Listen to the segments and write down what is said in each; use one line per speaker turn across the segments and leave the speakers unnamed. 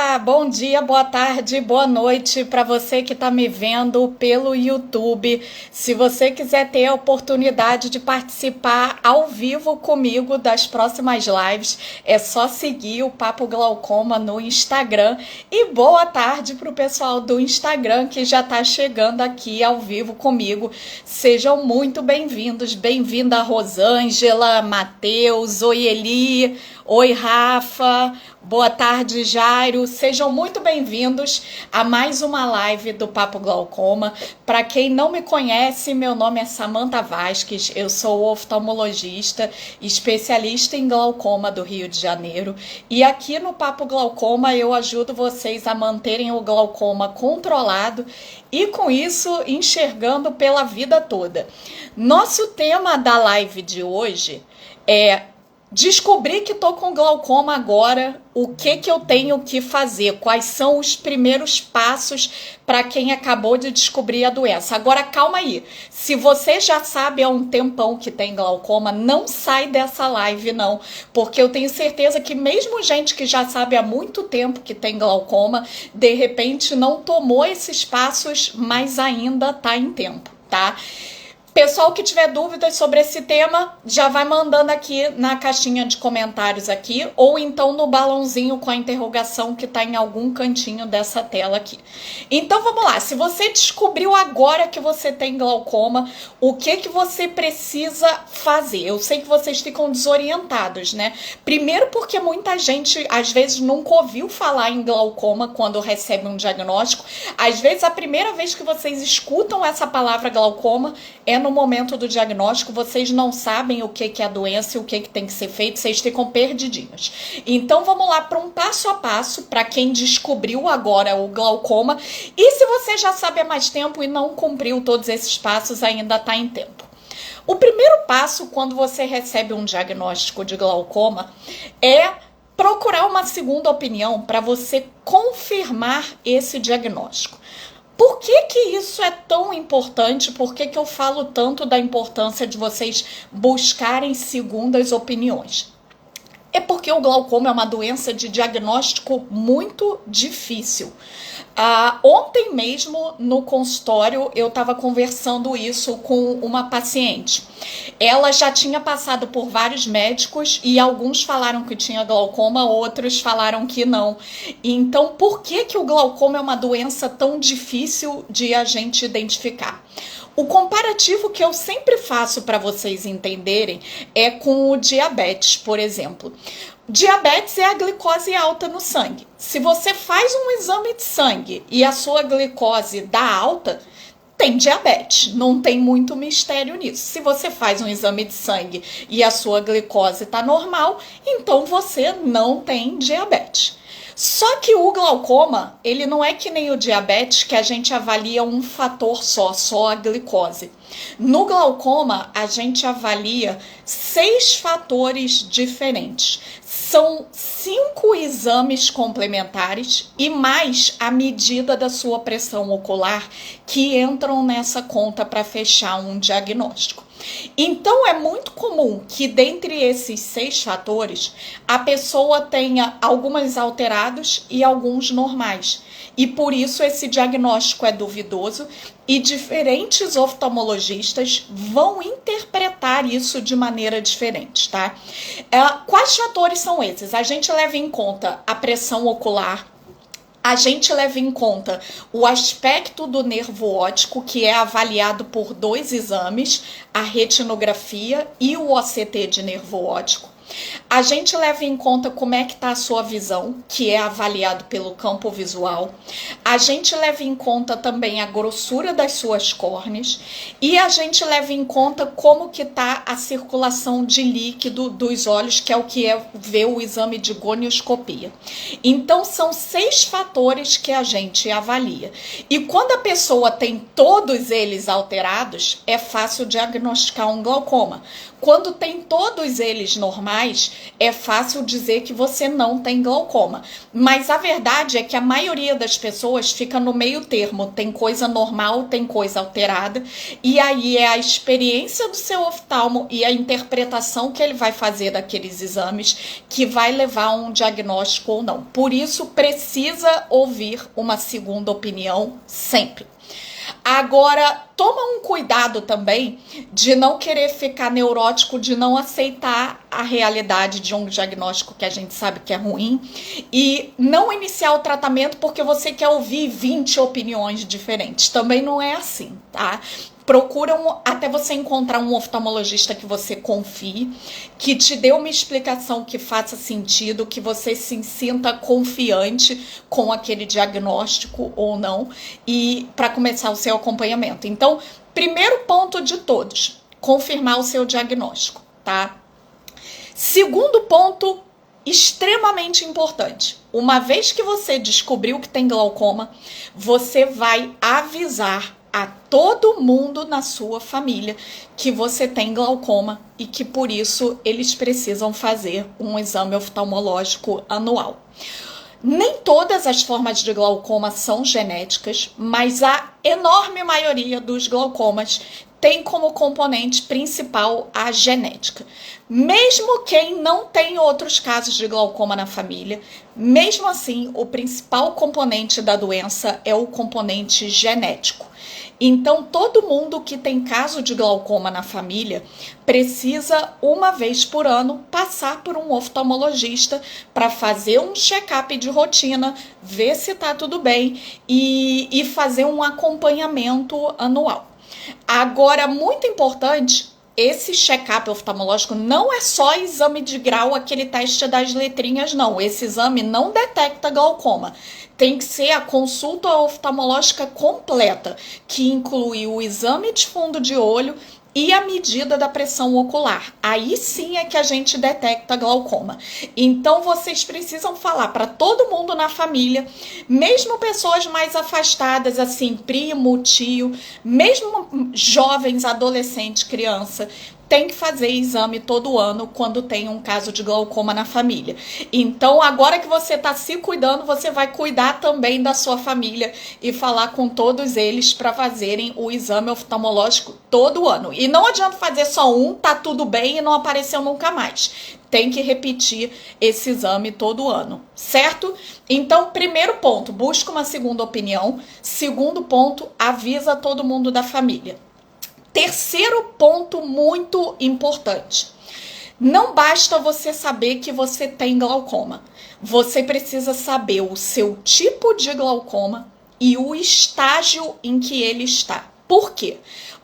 Olá, bom dia, boa tarde, boa noite para você que está me vendo pelo YouTube. Se você quiser ter a oportunidade de participar ao vivo comigo das próximas lives, é só seguir o Papo Glaucoma no Instagram. E boa tarde para o pessoal do Instagram que já está chegando aqui ao vivo comigo. Sejam muito bem-vindos. Bem-vinda Rosângela, Matheus, oi Eli, oi Rafa. Boa tarde, Jairo. Sejam muito bem-vindos a mais uma live do Papo Glaucoma. Para quem não me conhece, meu nome é Samantha Vasques, eu sou oftalmologista, especialista em glaucoma do Rio de Janeiro. E aqui no Papo Glaucoma eu ajudo vocês a manterem o glaucoma controlado e, com isso, enxergando pela vida toda. Nosso tema da live de hoje é: descobri que tô com glaucoma agora, o que eu tenho que fazer? Quais são os primeiros passos para quem acabou de descobrir a doença? Agora, calma aí. Se você já sabe há um tempão que tem glaucoma, não sai dessa live não, porque eu tenho certeza que mesmo gente que já sabe há muito tempo que tem glaucoma, de repente não tomou esses passos, mas ainda tá em tempo, tá? Pessoal que tiver dúvidas sobre esse tema, já vai mandando aqui na caixinha de comentários aqui, ou então no balãozinho com a interrogação que está em algum cantinho dessa tela aqui. Então vamos lá, se você descobriu agora que você tem glaucoma, o que você precisa fazer? Eu sei que vocês ficam desorientados, né? Primeiro porque muita gente às vezes nunca ouviu falar em glaucoma quando recebe um diagnóstico. Às vezes a primeira vez que vocês escutam essa palavra glaucoma é no momento do diagnóstico, vocês não sabem o que é a doença e o que tem que ser feito, vocês ficam perdidinhos. Então vamos lá para um passo a passo para quem descobriu agora o glaucoma, e se você já sabe há mais tempo e não cumpriu todos esses passos, ainda está em tempo. O primeiro passo quando você recebe um diagnóstico de glaucoma é procurar uma segunda opinião para você confirmar esse diagnóstico. Por que isso é tão importante? Por que eu falo tanto da importância de vocês buscarem segundas opiniões? É porque o glaucoma é uma doença de diagnóstico muito difícil. Ontem mesmo, no consultório, eu estava conversando isso com uma paciente. Ela já tinha passado por vários médicos e alguns falaram que tinha glaucoma, outros falaram que não. Então, por que o glaucoma é uma doença tão difícil de a gente identificar? O comparativo que eu sempre faço para vocês entenderem é com o diabetes, por exemplo. Diabetes é a glicose alta no sangue. Se você faz um exame de sangue e a sua glicose dá alta, tem diabetes, não tem muito mistério nisso. Se você faz um exame de sangue e a sua glicose está normal, então você não tem diabetes. Só que o glaucoma, ele não é que nem o diabetes, que a gente avalia um fator só a glicose. No glaucoma, a gente avalia 6 fatores diferentes. São 5 exames complementares e mais a medida da sua pressão ocular que entram nessa conta para fechar um diagnóstico. Então, é muito comum que dentre esses 6 fatores, a pessoa tenha alguns alterados e alguns normais. E por isso esse diagnóstico é duvidoso e diferentes oftalmologistas vão interpretar isso de maneira diferente, tá? Quais fatores são esses? A gente leva em conta a pressão ocular, a gente leva em conta o aspecto do nervo óptico, que é avaliado por 2 exames, a retinografia e o OCT de nervo óptico. A gente leva em conta como é que está a sua visão, que é avaliado pelo campo visual. A gente leva em conta também a grossura das suas córneas. E a gente leva em conta como que está a circulação de líquido dos olhos, que é o que vê o exame de gonioscopia. Então, são 6 fatores que a gente avalia. E quando a pessoa tem todos eles alterados, é fácil diagnosticar um glaucoma. Quando tem todos eles normais, é fácil dizer que você não tem glaucoma. Mas a verdade é que a maioria das pessoas fica no meio termo. Tem coisa normal, tem coisa alterada. E aí é a experiência do seu oftalmo e a interpretação que ele vai fazer daqueles exames que vai levar a um diagnóstico ou não. Por isso, precisa ouvir uma segunda opinião sempre. Agora, toma um cuidado também de não querer ficar neurótico, de não aceitar a realidade de um diagnóstico que a gente sabe que é ruim e não iniciar o tratamento porque você quer ouvir 20 opiniões diferentes. Também não é assim, tá? Procura até você encontrar um oftalmologista que você confie, que te dê uma explicação que faça sentido, que você se sinta confiante com aquele diagnóstico ou não, e para começar o seu acompanhamento. Então, primeiro ponto de todos, confirmar o seu diagnóstico, tá? Segundo ponto, extremamente importante. Uma vez que você descobriu que tem glaucoma, você vai avisar a todo mundo na sua família que você tem glaucoma e que por isso eles precisam fazer um exame oftalmológico anual. Nem todas as formas de glaucoma são genéticas, mas a enorme maioria dos glaucomas tem como componente principal a genética. Mesmo quem não tem outros casos de glaucoma na família, mesmo assim, o principal componente da doença é o componente genético. Então, todo mundo que tem caso de glaucoma na família precisa, uma vez por ano, passar por um oftalmologista para fazer um check-up de rotina, ver se está tudo bem e fazer um acompanhamento anual. Agora, muito importante, esse check-up oftalmológico não é só exame de grau, aquele teste das letrinhas, não. Esse exame não detecta glaucoma. Tem que ser a consulta oftalmológica completa, que inclui o exame de fundo de olho e a medida da pressão ocular. Aí sim é que a gente detecta glaucoma. Então vocês precisam falar para todo mundo na família, mesmo pessoas mais afastadas, assim, primo, tio, mesmo jovens, adolescente, criança, tem que fazer exame todo ano quando tem um caso de glaucoma na família. Então, agora que você está se cuidando, você vai cuidar também da sua família e falar com todos eles para fazerem o exame oftalmológico todo ano. E não adianta fazer só um, tá tudo bem e não apareceu nunca mais. Tem que repetir esse exame todo ano, certo? Então, primeiro ponto, busca uma segunda opinião. Segundo ponto, avisa todo mundo da família. Terceiro ponto muito importante. Não basta você saber que você tem glaucoma. Você precisa saber o seu tipo de glaucoma e o estágio em que ele está. Por quê?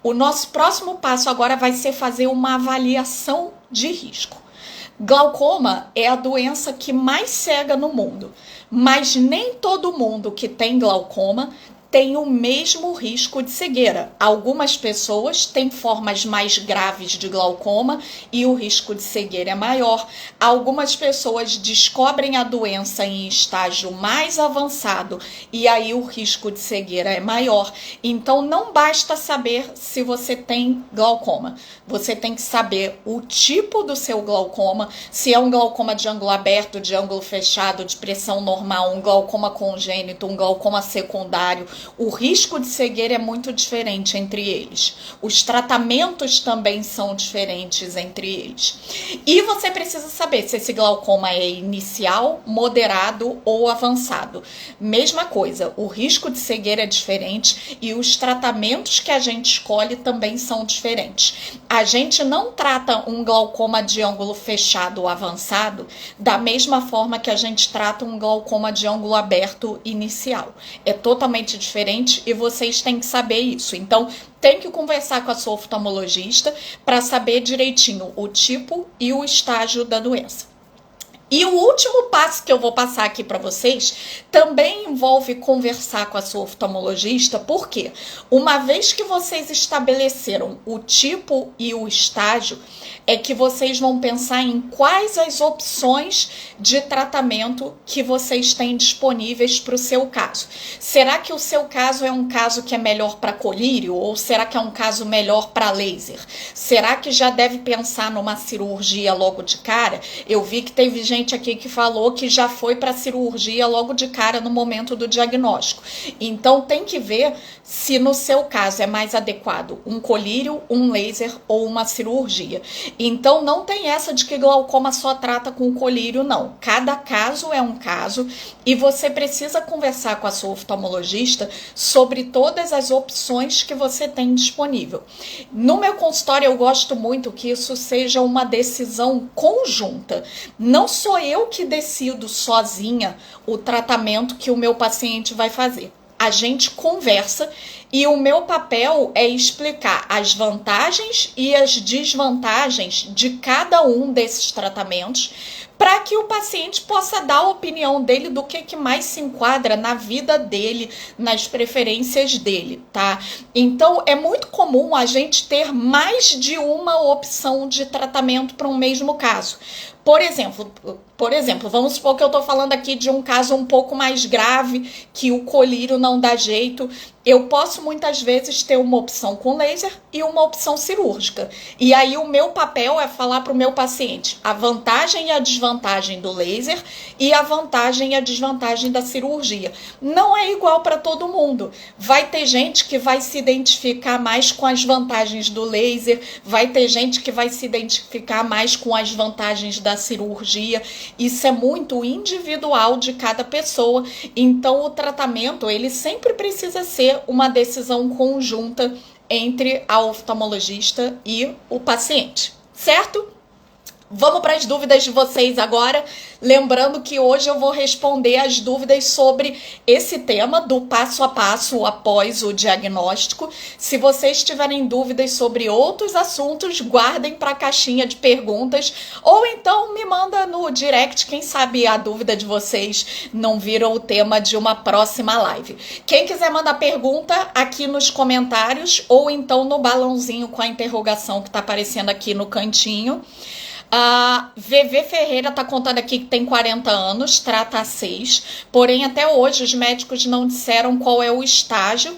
O nosso próximo passo agora vai ser fazer uma avaliação de risco. Glaucoma é a doença que mais cega no mundo, mas nem todo mundo que tem glaucoma tem o mesmo risco de cegueira. Algumas pessoas têm formas mais graves de glaucoma e o risco de cegueira é maior. Algumas pessoas descobrem a doença em estágio mais avançado e aí o risco de cegueira é maior. Então não basta saber se você tem glaucoma. Você tem que saber o tipo do seu glaucoma, se é um glaucoma de ângulo aberto, de ângulo fechado, de pressão normal, um glaucoma congênito, um glaucoma secundário. O risco de cegueira é muito diferente entre eles. Os tratamentos também são diferentes entre eles. E você precisa saber se esse glaucoma é inicial, moderado ou avançado. Mesma coisa, o risco de cegueira é diferente e os tratamentos que a gente escolhe também são diferentes. A gente não trata um glaucoma de ângulo fechado ou avançado da mesma forma que a gente trata um glaucoma de ângulo aberto inicial. É totalmente diferente e vocês têm que saber isso. Então, tem que conversar com a sua oftalmologista para saber direitinho o tipo e o estágio da doença. E o último passo que eu vou passar aqui para vocês também envolve conversar com a sua oftalmologista, porque uma vez que vocês estabeleceram o tipo e o estágio, é que vocês vão pensar em quais as opções de tratamento que vocês têm disponíveis para o seu caso. Será que o seu caso é um caso que é melhor para colírio ou será que é um caso melhor para laser? Será que já deve pensar numa cirurgia logo de cara? Eu vi que teve gente aqui que falou que já foi para cirurgia logo de cara no momento do diagnóstico. Então tem que ver se no seu caso é mais adequado um colírio, um laser ou uma cirurgia. Então não tem essa de que glaucoma só trata com colírio, não. Cada caso é um caso e você precisa conversar com a sua oftalmologista sobre todas as opções que você tem disponível. No meu consultório eu gosto muito que isso seja uma decisão conjunta. Não sou eu que decido sozinha o tratamento que o meu paciente vai fazer. A gente conversa e o meu papel é explicar as vantagens e as desvantagens de cada um desses tratamentos para que o paciente possa dar a opinião dele do que mais se enquadra na vida dele, nas preferências dele, tá? Então, é muito comum a gente ter mais de uma opção de tratamento para um mesmo caso. Por exemplo, vamos supor que eu tô falando aqui de um caso um pouco mais grave, que o colírio não dá jeito. Eu posso muitas vezes ter uma opção com laser e uma opção cirúrgica. E aí o meu papel é falar para o meu paciente a vantagem e a desvantagem do laser e a vantagem e a desvantagem da cirurgia. Não é igual para todo mundo. Vai ter gente que vai se identificar mais com as vantagens do laser, vai ter gente que vai se identificar mais com as vantagens da cirurgia. Isso é muito individual de cada pessoa. Então o tratamento, ele sempre precisa ser uma decisão conjunta entre a oftalmologista e o paciente, certo? Vamos para as dúvidas de vocês agora, lembrando que hoje eu vou responder as dúvidas sobre esse tema do passo a passo após o diagnóstico. Se vocês tiverem dúvidas sobre outros assuntos, guardem para a caixinha de perguntas ou então me manda no direct, quem sabe a dúvida de vocês não vira o tema de uma próxima live. Quem quiser mandar pergunta aqui nos comentários ou então no balãozinho com a interrogação que está aparecendo aqui no cantinho. A VV Ferreira está contando aqui que tem 40 anos, trata a 6, porém até hoje os médicos não disseram qual é o estágio.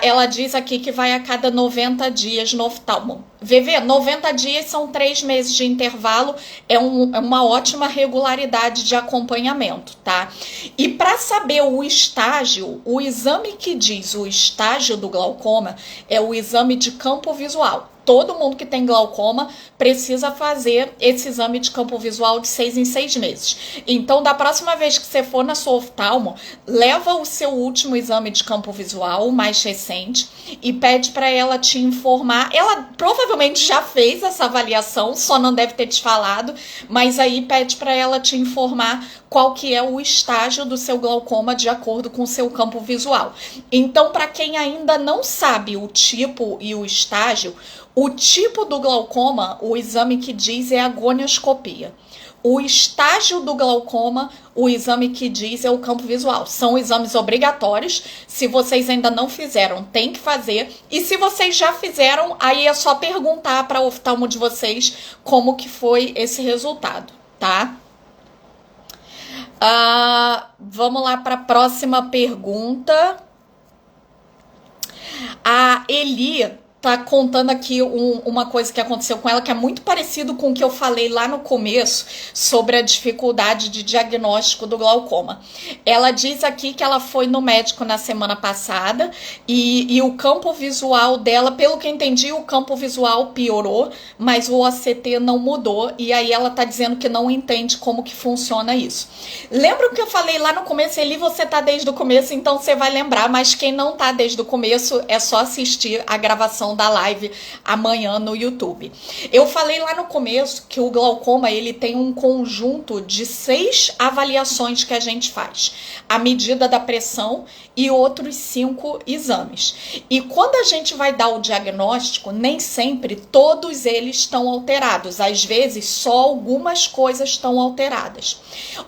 Ela diz aqui que vai a cada 90 dias no oftalmo. VV, 90 dias são 3 meses de intervalo, é uma ótima regularidade de acompanhamento, tá? E para saber o estágio, o exame que diz o estágio do glaucoma é o exame de campo visual. Todo mundo que tem glaucoma precisa fazer esse exame de campo visual de 6 em 6 meses. Então, da próxima vez que você for na sua oftalmo, leva o seu último exame de campo visual, o mais recente, e pede para ela te informar. Ela provavelmente já fez essa avaliação, só não deve ter te falado, mas aí pede para ela te informar qual que é o estágio do seu glaucoma de acordo com o seu campo visual. Então, para quem ainda não sabe o tipo e o estágio, o tipo do glaucoma, o exame que diz é a gonioscopia. O estágio do glaucoma, o exame que diz é o campo visual. São exames obrigatórios. Se vocês ainda não fizeram, tem que fazer. E se vocês já fizeram, aí é só perguntar para o oftalmo de vocês como que foi esse resultado, tá? Vamos lá para a próxima pergunta. A Eli tá contando aqui uma coisa que aconteceu com ela que é muito parecido com o que eu falei lá no começo sobre a dificuldade de diagnóstico do glaucoma. Ela diz aqui que ela foi no médico na semana passada e o campo visual dela, pelo que eu entendi, o campo visual piorou, mas o OCT não mudou e aí ela tá dizendo que não entende como que funciona isso. Lembra o que eu falei lá no começo? Ali você tá desde o começo, então você vai lembrar, mas quem não tá desde o começo é só assistir a gravação gravação da live amanhã no YouTube. Eu falei lá no começo que o glaucoma ele tem um conjunto de 6 avaliações que a gente faz. A medida da pressão e outros 5 exames. E quando a gente vai dar o diagnóstico, nem sempre todos eles estão alterados. Às vezes, só algumas coisas estão alteradas.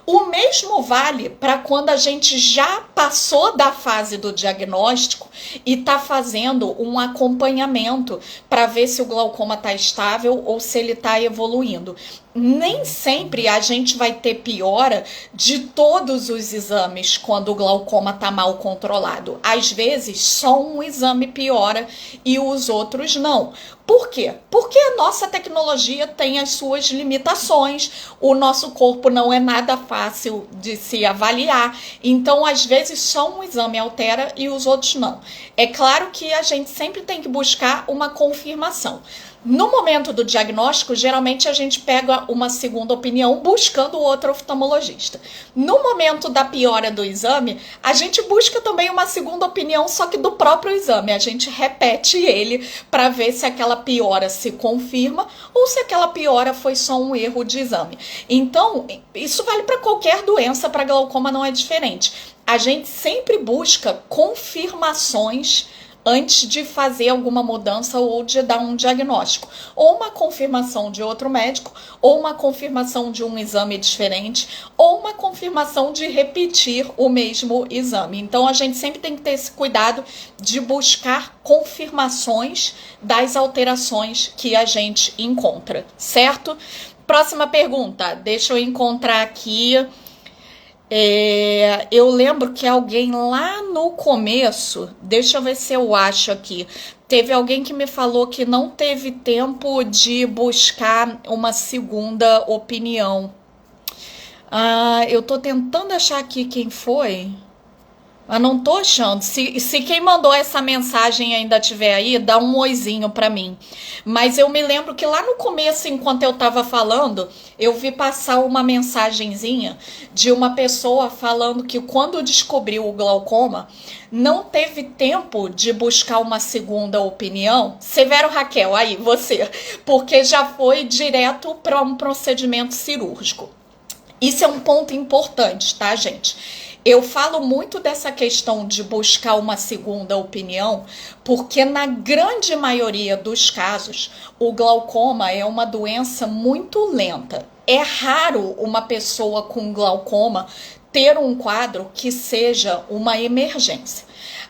O mesmo vale para quando a gente já passou da fase do diagnóstico e está fazendo um acompanhamento para ver se o glaucoma está estável ou se ele está evoluindo. Nem sempre a gente vai ter piora de todos os exames quando o glaucoma está mal controlado. Às vezes, só um exame piora e os outros não. Por quê? Porque a nossa tecnologia tem as suas limitações, o nosso corpo não é nada fácil de se avaliar, então às vezes só um exame altera e os outros não. É claro que a gente sempre tem que buscar uma confirmação. No momento do diagnóstico, geralmente a gente pega uma segunda opinião buscando outro oftalmologista. No momento da piora do exame, a gente busca também uma segunda opinião, só que do próprio exame. A gente repete ele para ver se aquela piora se confirma ou se aquela piora foi só um erro de exame. Então, isso vale para qualquer doença, para glaucoma não é diferente. A gente sempre busca confirmações antes de fazer alguma mudança ou de dar um diagnóstico. Ou uma confirmação de outro médico, ou uma confirmação de um exame diferente, ou uma confirmação de repetir o mesmo exame. Então, a gente sempre tem que ter esse cuidado de buscar confirmações das alterações que a gente encontra, certo? Próxima pergunta, deixa eu encontrar aqui. Eu lembro que alguém lá no começo, deixa eu ver se eu acho aqui, teve alguém que me falou que não teve tempo de buscar uma segunda opinião. Eu tô tentando achar aqui quem foi, mas não tô achando. Se quem mandou essa mensagem ainda tiver aí, dá um oizinho pra mim. Mas eu me lembro que lá no começo, enquanto eu tava falando, eu vi passar uma mensagenzinha de uma pessoa falando que quando descobriu o glaucoma, não teve tempo de buscar uma segunda opinião. Severo Raquel, aí você, porque já foi direto para um procedimento cirúrgico. Isso é um ponto importante, tá, gente? Eu falo muito dessa questão de buscar uma segunda opinião, porque na grande maioria dos casos, o glaucoma é uma doença muito lenta. É raro uma pessoa com glaucoma ter um quadro que seja uma emergência.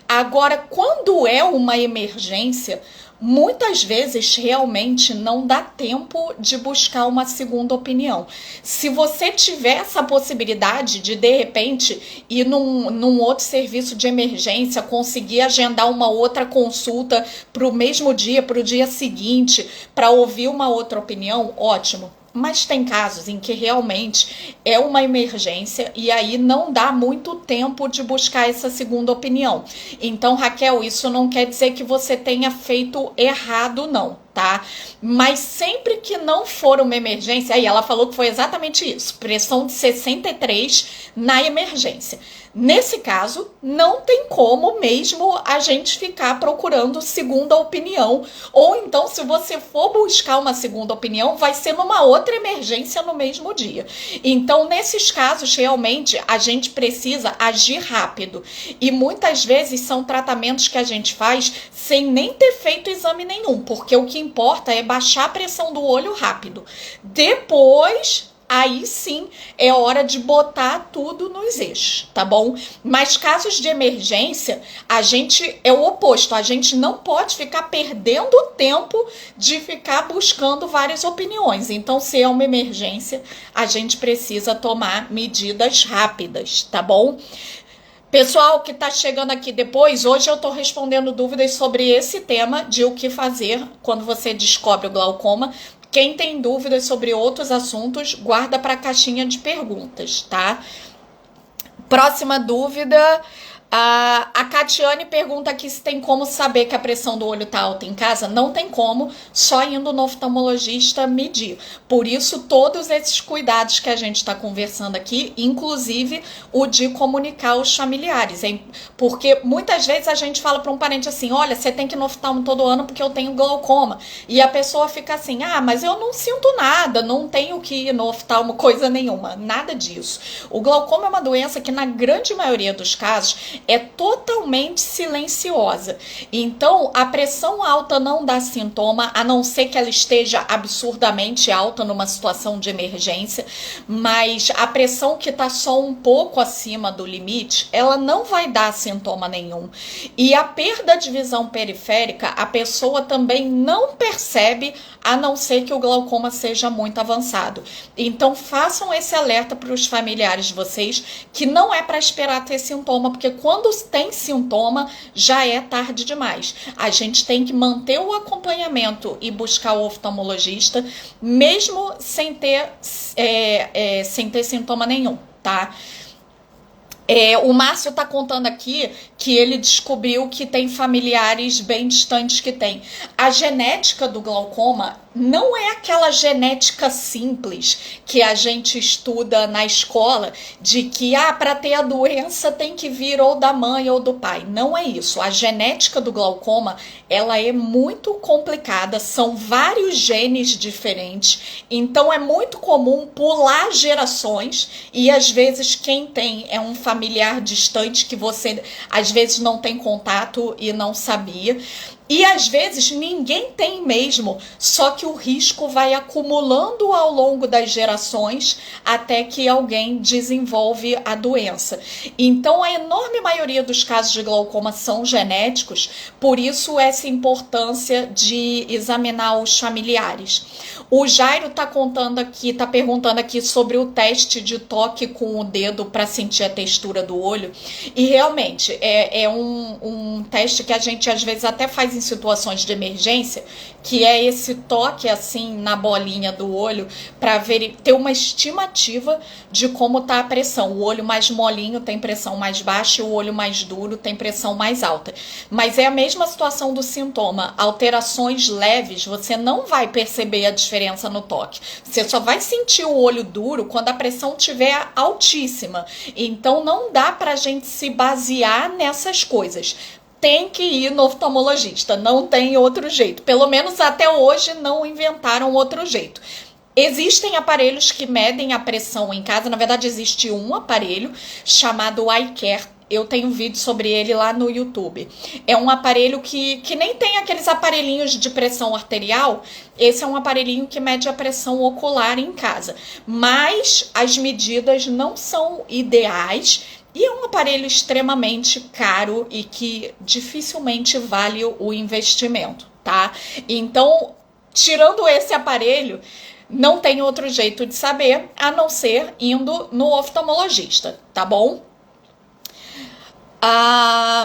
Agora, quando é uma emergência, muitas vezes realmente não dá tempo de buscar uma segunda opinião. Se você tiver essa possibilidade de repente, ir num outro serviço de emergência, conseguir agendar uma outra consulta para o mesmo dia, para o dia seguinte, para ouvir uma outra opinião, ótimo. Mas tem casos em que realmente é uma emergência e aí não dá muito tempo de buscar essa segunda opinião. Então, Raquel, isso não quer dizer que você tenha feito errado, não, tá? Mas sempre que não for uma emergência, aí ela falou que foi exatamente isso, pressão de 63 na emergência. Nesse caso, não tem como mesmo a gente ficar procurando segunda opinião, ou então se você for buscar uma segunda opinião, vai ser numa outra emergência no mesmo dia. Então, nesses casos, realmente, a gente precisa agir rápido, e muitas vezes são tratamentos que a gente faz sem nem ter feito exame nenhum, porque o que importa é baixar a pressão do olho rápido. Depois, aí sim é hora de botar tudo nos eixos, tá bom? Mas casos de emergência, a gente é o oposto, a gente não pode ficar perdendo tempo de ficar buscando várias opiniões. Então, se é uma emergência, a gente precisa tomar medidas rápidas, tá bom? Pessoal que tá chegando aqui depois, hoje eu tô respondendo dúvidas sobre esse tema de o que fazer quando você descobre o glaucoma. Quem tem dúvidas sobre outros assuntos, guarda para a caixinha de perguntas, tá? Próxima dúvida, A Catiane pergunta aqui se tem como saber que a pressão do olho tá alta em casa. Não tem como, só indo no oftalmologista medir. Por isso, todos esses cuidados que a gente está conversando aqui, inclusive o de comunicar aos familiares. Hein? Porque muitas vezes a gente fala para um parente assim, olha, você tem que ir no oftalmo todo ano porque eu tenho glaucoma. E a pessoa fica assim, ah, mas eu não sinto nada, não tenho que ir no oftalmo coisa nenhuma. Nada disso. O glaucoma é uma doença que na grande maioria dos casos é totalmente silenciosa. Então, a pressão alta não dá sintoma, a não ser que ela esteja absurdamente alta numa situação de emergência, mas a pressão que está só um pouco acima do limite, ela não vai dar sintoma nenhum. E a perda de visão periférica, a pessoa também não percebe, a não ser que o glaucoma seja muito avançado. Então, façam esse alerta para os familiares de vocês, que não é para esperar ter sintoma, porque quando tem sintoma, já é tarde demais. A gente tem que manter o acompanhamento e buscar o oftalmologista, mesmo sem ter sintoma nenhum, tá? O Márcio tá contando aqui que ele descobriu que tem familiares bem distantes que tem. A genética do glaucoma não é aquela genética simples que a gente estuda na escola, de que para ter a doença tem que vir ou da mãe ou do pai. Não é isso. A genética do glaucoma, ela é muito complicada, são vários genes diferentes, então é muito comum pular gerações e às vezes quem tem é um familiar distante que você às vezes não tem contato e não sabia. E às vezes ninguém tem mesmo, só que o risco vai acumulando ao longo das gerações até que alguém desenvolve a doença. Então a enorme maioria dos casos de glaucoma são genéticos, por isso essa importância de examinar os familiares. O Jairo tá perguntando aqui sobre o teste de toque com o dedo para sentir a textura do olho. E realmente é um teste que a gente às vezes até faz em situações de emergência, que é esse toque assim na bolinha do olho para ter uma estimativa de como tá a pressão. O olho mais molinho tem pressão mais baixa e o olho mais duro tem pressão mais alta. Mas é a mesma situação do sintoma. Alterações leves, você não vai perceber a diferença no toque. Você só vai sentir o olho duro quando a pressão estiver altíssima. Então não dá pra gente se basear nessas coisas. Tem que ir no oftalmologista, não tem outro jeito. Pelo menos até hoje não inventaram outro jeito. Existem aparelhos que medem a pressão em casa. Na verdade, existe um aparelho chamado iCare. Eu tenho um vídeo sobre ele lá no YouTube. É um aparelho que nem tem aqueles aparelhinhos de pressão arterial. Esse é um aparelhinho que mede a pressão ocular em casa. Mas as medidas não são ideais. E é um aparelho extremamente caro e que dificilmente vale o investimento, tá? Então, tirando esse aparelho, não tem outro jeito de saber a não ser indo no oftalmologista, tá bom? A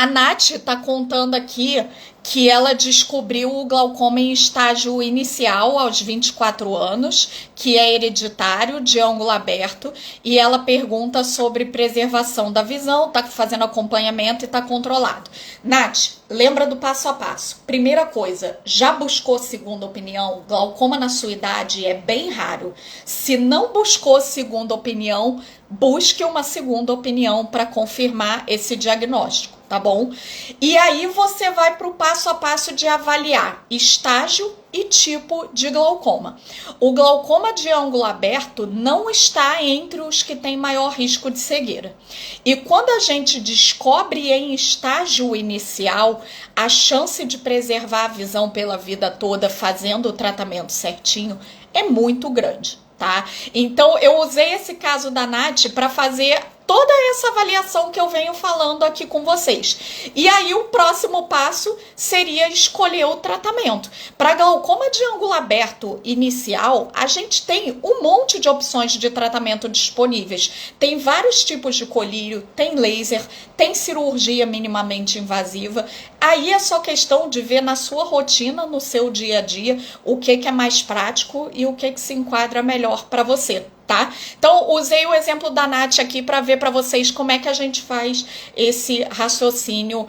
Nath tá contando aqui que ela descobriu o glaucoma em estágio inicial aos 24 anos, que é hereditário, de ângulo aberto, e ela pergunta sobre preservação da visão, tá fazendo acompanhamento e tá controlado. Nath, lembra do passo a passo. Primeira coisa, já buscou segunda opinião? Glaucoma na sua idade é bem raro. Se não buscou segunda opinião, busque uma segunda opinião para confirmar esse diagnóstico, tá bom? E aí você vai para o passo a passo de avaliar estágio e tipo de glaucoma. O glaucoma de ângulo aberto não está entre os que têm maior risco de cegueira. E quando a gente descobre em estágio inicial, a chance de preservar a visão pela vida toda fazendo o tratamento certinho é muito grande, tá? Então eu usei esse caso da Nath para fazer toda essa avaliação que eu venho falando aqui com vocês. E aí o próximo passo seria escolher o tratamento. Para glaucoma de ângulo aberto inicial, a gente tem um monte de opções de tratamento disponíveis. Tem vários tipos de colírio, tem laser, tem cirurgia minimamente invasiva. Aí é só questão de ver na sua rotina, no seu dia a dia, o que é mais prático e o que se enquadra melhor para você. tá? Então, usei o exemplo da Nath aqui para ver para vocês como é que a gente faz esse raciocínio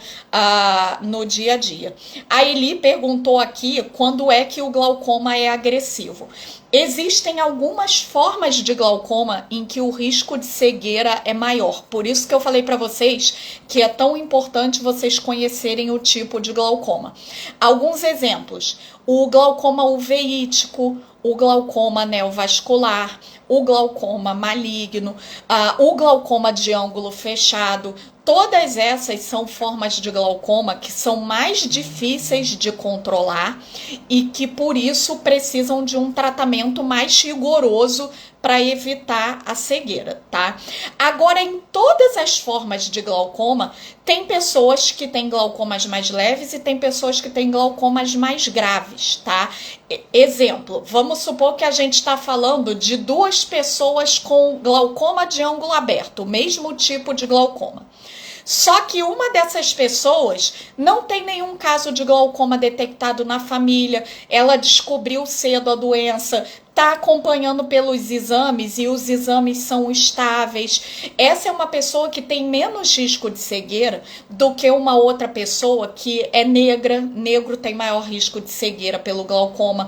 no dia a dia. A Eli perguntou aqui quando é que o glaucoma é agressivo. Existem algumas formas de glaucoma em que o risco de cegueira é maior. Por isso que eu falei para vocês que é tão importante vocês conhecerem o tipo de glaucoma. Alguns exemplos: o glaucoma uveítico, o glaucoma neovascular, o glaucoma maligno, o glaucoma de ângulo fechado. Todas essas são formas de glaucoma que são mais difíceis de controlar e que, por isso, precisam de um tratamento mais rigoroso para evitar a cegueira, tá? Agora, em todas as formas de glaucoma, tem pessoas que têm glaucomas mais leves e tem pessoas que têm glaucomas mais graves, tá? Exemplo, vamos supor que a gente está falando de duas pessoas com glaucoma de ângulo aberto, o mesmo tipo de glaucoma. Só que uma dessas pessoas não tem nenhum caso de glaucoma detectado na família, ela descobriu cedo a doença, está acompanhando pelos exames e os exames são estáveis. Essa é uma pessoa que tem menos risco de cegueira do que uma outra pessoa que é negra. Negro tem maior risco de cegueira pelo glaucoma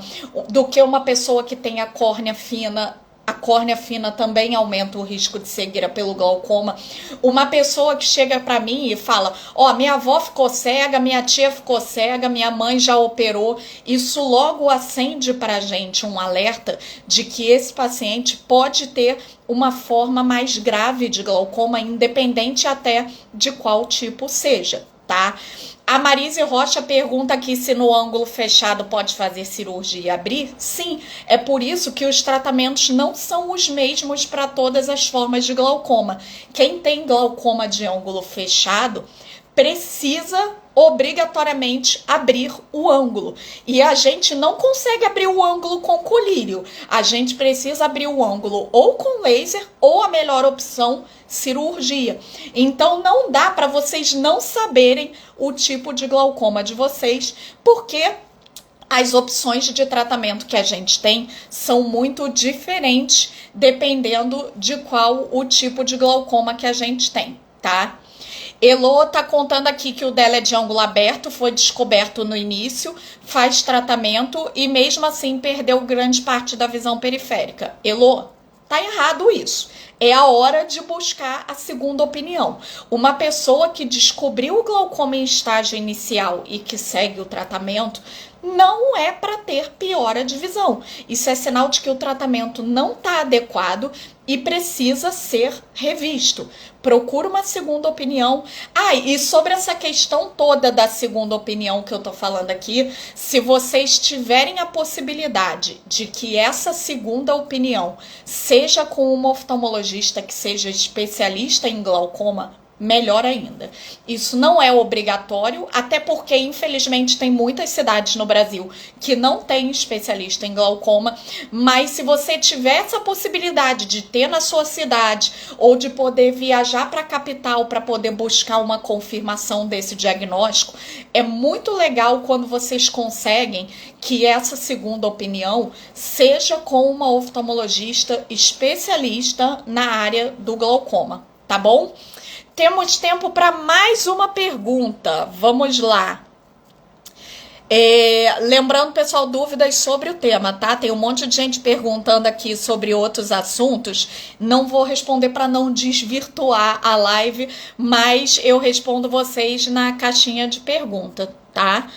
do que uma pessoa que tem a córnea fina. A córnea fina também aumenta o risco de cegueira pelo glaucoma. Uma pessoa que chega para mim e fala: minha avó ficou cega, minha tia ficou cega, minha mãe já operou. Isso logo acende para a gente um alerta de que esse paciente pode ter uma forma mais grave de glaucoma, independente até de qual tipo seja, tá? A Marise Rocha pergunta aqui se no ângulo fechado pode fazer cirurgia e abrir. Sim, é por isso que os tratamentos não são os mesmos para todas as formas de glaucoma. Quem tem glaucoma de ângulo fechado precisa obrigatoriamente abrir o ângulo. E a gente não consegue abrir o ângulo com colírio. A gente precisa abrir o ângulo ou com laser ou a melhor opção, cirurgia. Então não dá para vocês não saberem o tipo de glaucoma de vocês, porque as opções de tratamento que a gente tem são muito diferentes dependendo de qual o tipo de glaucoma que a gente tem, tá? Elô tá contando aqui que o dela é de ângulo aberto, foi descoberto no início, faz tratamento e mesmo assim perdeu grande parte da visão periférica. Elô, tá errado isso. É a hora de buscar a segunda opinião. Uma pessoa que descobriu o glaucoma em estágio inicial e que segue o tratamento não é para ter piora de visão. Isso é sinal de que o tratamento não está adequado e precisa ser revisto. Procura uma segunda opinião. E sobre essa questão toda da segunda opinião que eu tô falando aqui, se vocês tiverem a possibilidade de que essa segunda opinião seja com uma oftalmologista que seja especialista em glaucoma, melhor ainda. Isso não é obrigatório, até porque, infelizmente, tem muitas cidades no Brasil que não tem especialista em glaucoma, mas se você tiver essa possibilidade de ter na sua cidade ou de poder viajar para a capital para poder buscar uma confirmação desse diagnóstico, é muito legal quando vocês conseguem que essa segunda opinião seja com uma oftalmologista especialista na área do glaucoma, tá bom? Temos tempo para mais uma pergunta. Vamos lá. Lembrando, pessoal, dúvidas sobre o tema, tá? Tem um monte de gente perguntando aqui sobre outros assuntos. Não vou responder para não desvirtuar a live, mas eu respondo vocês na caixinha de pergunta, tá?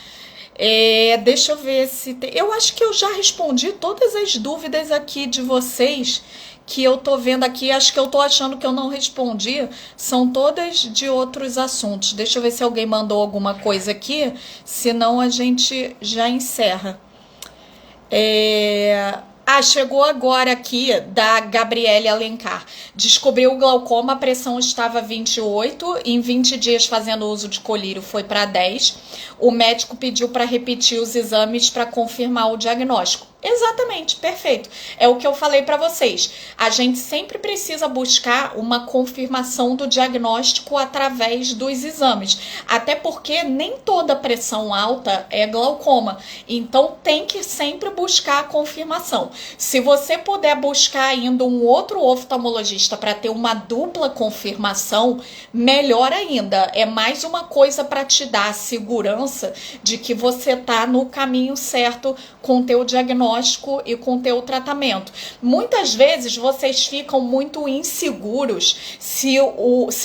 Deixa eu ver se tem... Eu acho que eu já respondi todas as dúvidas aqui de vocês que eu tô vendo aqui. Acho que eu tô achando que eu não respondi. São todas de outros assuntos. Deixa eu ver se alguém mandou alguma coisa aqui. Senão a gente já encerra. Chegou agora aqui da Gabriele Alencar. Descobriu o glaucoma, a pressão estava 28, em 20 dias fazendo uso de colírio foi para 10. O médico pediu para repetir os exames para confirmar o diagnóstico. Exatamente, perfeito. É o que eu falei para vocês. A gente sempre precisa buscar uma confirmação do diagnóstico através dos exames. Até porque nem toda pressão alta é glaucoma. Então tem que sempre buscar a confirmação. Se você puder buscar ainda um outro oftalmologista para ter uma dupla confirmação, melhor ainda. É mais uma coisa para te dar a segurança de que você tá no caminho certo com o teu diagnóstico e com o teu tratamento. Muitas vezes vocês ficam muito inseguros se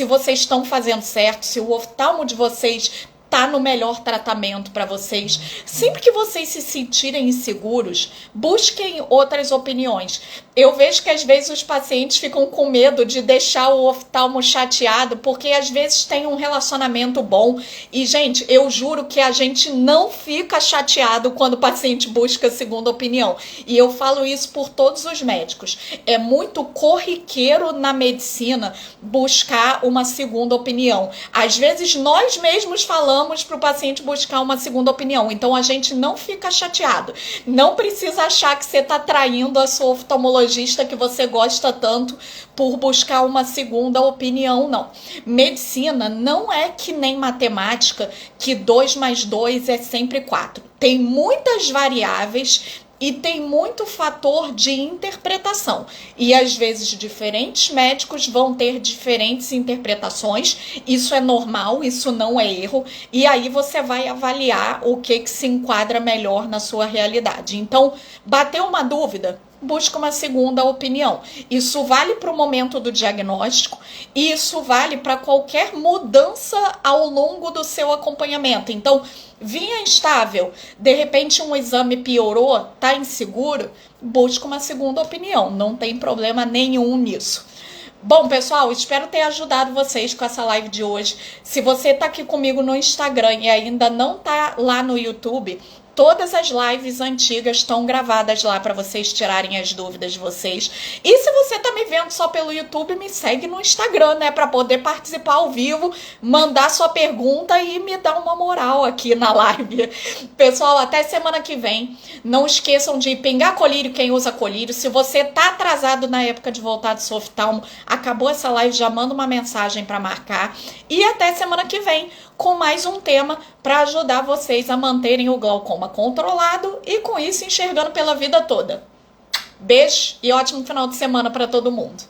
vocês estão fazendo certo, se o oftalmo de vocês tá no melhor tratamento para vocês. Sempre que vocês se sentirem inseguros, busquem outras opiniões. Eu vejo que às vezes os pacientes ficam com medo de deixar o oftalmo chateado, porque às vezes tem um relacionamento bom. E, gente, eu juro que a gente não fica chateado quando o paciente busca segunda opinião. E eu falo isso por todos os médicos. É muito corriqueiro na medicina buscar uma segunda opinião. Às vezes nós mesmos falamos para o paciente buscar uma segunda opinião. Então a gente não fica chateado. Não precisa achar que você está traindo a sua oftalmologista que você gosta tanto por buscar uma segunda opinião, não. Medicina não é que nem matemática, que 2 mais 2 é sempre 4. Tem muitas variáveis e tem muito fator de interpretação. E às vezes diferentes médicos vão ter diferentes interpretações. Isso é normal, isso não é erro. E aí você vai avaliar o que se enquadra melhor na sua realidade. Então, bateu uma dúvida? Busca uma segunda opinião. Isso vale para o momento do diagnóstico e isso vale para qualquer mudança ao longo do seu acompanhamento. Então, vinha instável, de repente um exame piorou, tá inseguro, busca uma segunda opinião. Não tem problema nenhum nisso. Bom, pessoal, espero ter ajudado vocês com essa live de hoje. Se você tá aqui comigo no Instagram e ainda não tá lá no YouTube, todas as lives antigas estão gravadas lá para vocês tirarem as dúvidas de vocês. E se você tá me vendo só pelo YouTube, me segue no Instagram, né? Para poder participar ao vivo, mandar sua pergunta e me dar uma moral aqui na live. Pessoal, até semana que vem. Não esqueçam de pingar colírio quem usa colírio. Se você tá atrasado na época de voltar do seu oftalmo, acabou essa live, já manda uma mensagem para marcar. E até semana que vem com mais um tema para ajudar vocês a manterem o glaucoma controlado e com isso enxergando pela vida toda. Beijo e ótimo final de semana para todo mundo.